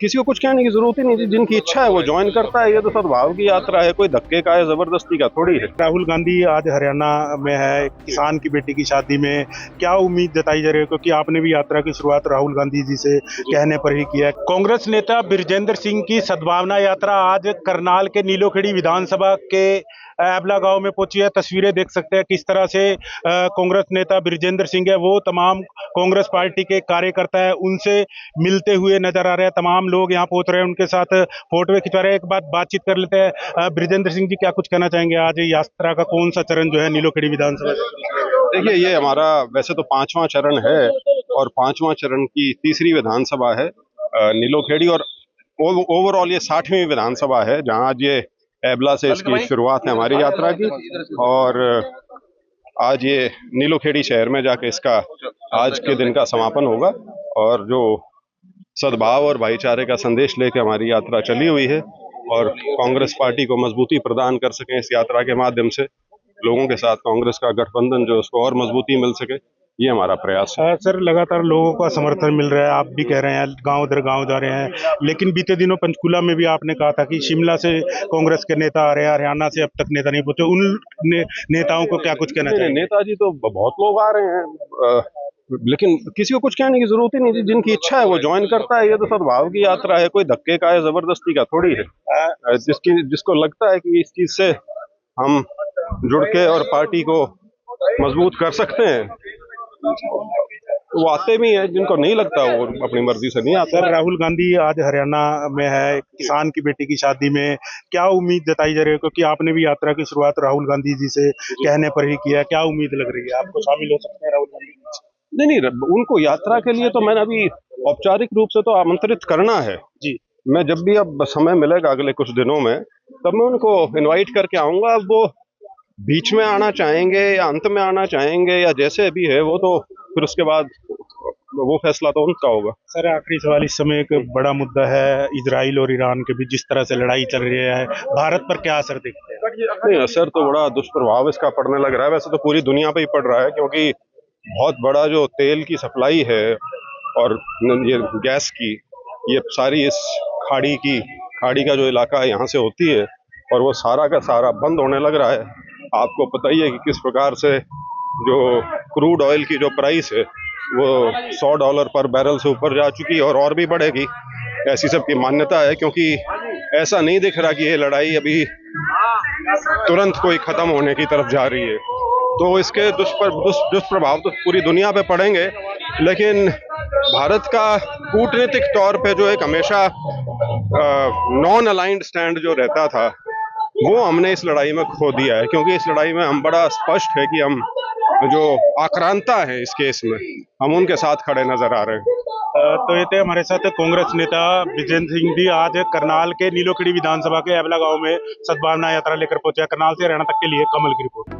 किसी को कुछ कहने की जरूरत ही नहीं थी। जिनकी इच्छा है वो ज्वाइन करता है। ये तो सद्भाव की यात्रा है, कोई धक्के का है, जबरदस्ती का थोड़ी है। राहुल गांधी आज हरियाणा में है, किसान की बेटी की शादी में। क्या उम्मीद जताई जा रही है, क्योंकि आपने भी यात्रा की शुरुआत राहुल गांधी जी से कहने पर ही किया है। कांग्रेस नेता बृजेंद्र सिंह की सद्भावना यात्रा आज करनाल के नीलोखेड़ी विधानसभा के एबला गांव में पहुंची है। तस्वीरें देख सकते हैं किस तरह से कांग्रेस नेता बृजेंद्र सिंह है वो तमाम कांग्रेस पार्टी के कार्यकर्ता है उनसे मिलते हुए नजर आ रहे हैं। तमाम लोग यहाँ पहुंच रहे हैं, उनके साथ फोटो खिंचवा रहे हैं। एक बातचीत कर लेते हैं। बृजेंद्र सिंह जी, क्या कुछ कहना चाहेंगे? आज यात्रा का कौन सा चरण जो है नीलोखेड़ी विधानसभा? देखिए, ये हमारा वैसे तो 5वां चरण है और 5वां चरण की तीसरी विधानसभा है नीलोखेड़ी। और ओवरऑल ये 60वीं विधानसभा है जहां आज ये एबला से इसकी शुरुआत है हमारी यात्रा की। और आज ये नीलोखेड़ी शहर में जाके इसका आज के दिन का समापन होगा। और जो सद्भाव और भाईचारे का संदेश लेके हमारी यात्रा चली हुई है और कांग्रेस पार्टी को मजबूती प्रदान कर सकें इस यात्रा के माध्यम से, लोगों के साथ कांग्रेस का गठबंधन जो उसको और मजबूती मिल सके, ये हमारा प्रयास है। सर, लगातार लोगों का समर्थन मिल रहा है। आप भी कह रहे हैं गांव दर गांव जा रहे हैं, लेकिन बीते दिनों पंचकूला में भी आपने कहा था कि शिमला से कांग्रेस के नेता आ रहे हैं, हरियाणा से अब तक नेता नहीं पहुंचे। उन नेताओं को क्या कुछ कहना चाहिए? नेताजी तो बहुत लोग आ रहे हैं, लेकिन किसी को कुछ कहने की जरूरत ही नहीं थी। जिनकी इच्छा है वो ज्वाइन करता है। ये तो सद्भाव की यात्रा है, कोई धक्के का है, जबरदस्ती का थोड़ी है। जिसको लगता है कि इस चीज से हम जुड़ के और पार्टी को मजबूत कर सकते हैं, वो आते भी हैं। जिनको नहीं लगता वो अपनी मर्जी से नहीं आते। सर, राहुल गांधी आज हरियाणा में है, किसान की बेटी की शादी में। क्या उम्मीद जताई जा रही है, क्योंकि आपने भी यात्रा की शुरुआत राहुल गांधी जी से कहने पर ही किया है। क्या उम्मीद लग रही है? आपको शामिल हो सकते हैं राहुल गांधी? नहीं, उनको यात्रा के लिए तो मैंने अभी औपचारिक रूप से तो आमंत्रित करना है जी। मैं जब भी अब समय मिलेगा अगले कुछ दिनों में, तब मैं उनको इनवाइट करके आऊंगा। अब वो बीच में आना चाहेंगे या अंत में आना चाहेंगे या जैसे भी है, वो तो फिर उसके बाद वो फैसला तो उनका होगा। सर, आखिरी सवाल। इस समय एक बड़ा मुद्दा है इजराइल और ईरान के बीच, जिस तरह से लड़ाई चल रही है, भारत पर क्या असर दिखता है? नहीं, असर तो बड़ा दुष्प्रभाव इसका पड़ने लग रहा है। वैसे तो पूरी दुनिया पे ही पड़ रहा है, क्योंकि बहुत बड़ा जो तेल की सप्लाई है और ये गैस की, ये सारी इस खाड़ी का जो इलाका है यहाँ से होती है, और वो सारा का सारा बंद होने लग रहा है। आपको पता ही है कि किस प्रकार से जो क्रूड ऑयल की जो प्राइस है वो $100 पर बैरल से ऊपर जा चुकी है और भी बढ़ेगी, ऐसी सबकी मान्यता है। क्योंकि ऐसा नहीं दिख रहा कि ये लड़ाई अभी तुरंत कोई खत्म होने की तरफ जा रही है। तो इसके दुष्प्रभाव तो पूरी दुनिया पे पड़ेंगे, लेकिन भारत का कूटनीतिक तौर पे जो एक हमेशा नॉन अलाइंड स्टैंड जो रहता था, वो हमने इस लड़ाई में खो दिया है। क्योंकि इस लड़ाई में हम बड़ा स्पष्ट है कि हम जो आक्रांता है इस केस में, हम उनके साथ खड़े नजर आ रहे हैं। तो ये थे हमारे साथ कांग्रेस नेता बृजेंद्र सिंह भी आज करनाल के नीलोखेड़ी विधानसभा के एबला गांव में सद्भावना यात्रा लेकर पहुंचे। करनाल से हरियाणा तक के लिए कमल की रिपोर्ट।